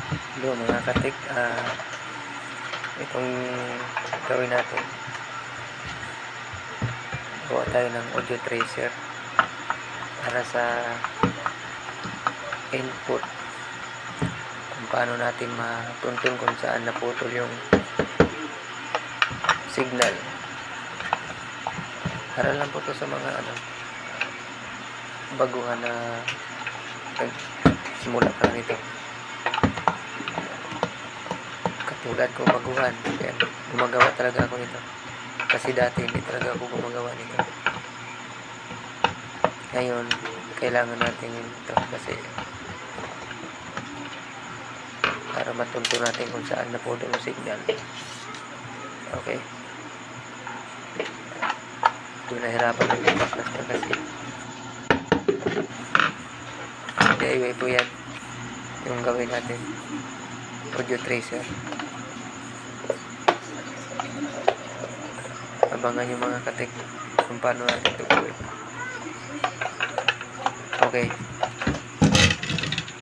Hello mga katik, itong gawin natin, gawa tayo ng audio tracer para sa input, kung paano natin matuntun kung saan naputol yung signal. Para lang po to sa mga baguhan na nagsimula pa nito. Katulad ko baguhan, yan, gumagawa talaga ako nito. Kasi dati hindi talaga ako gumagawa nito. Ngayon, kailangan natin ito kasi para matuntun natin kung saan naputol yung signal. Okay. Doon nahirapan ng mag-master kasi DIY po yan yung gawin natin, audio tracer. Abangan yung mga katik kung paano natin ito gawin. Okay.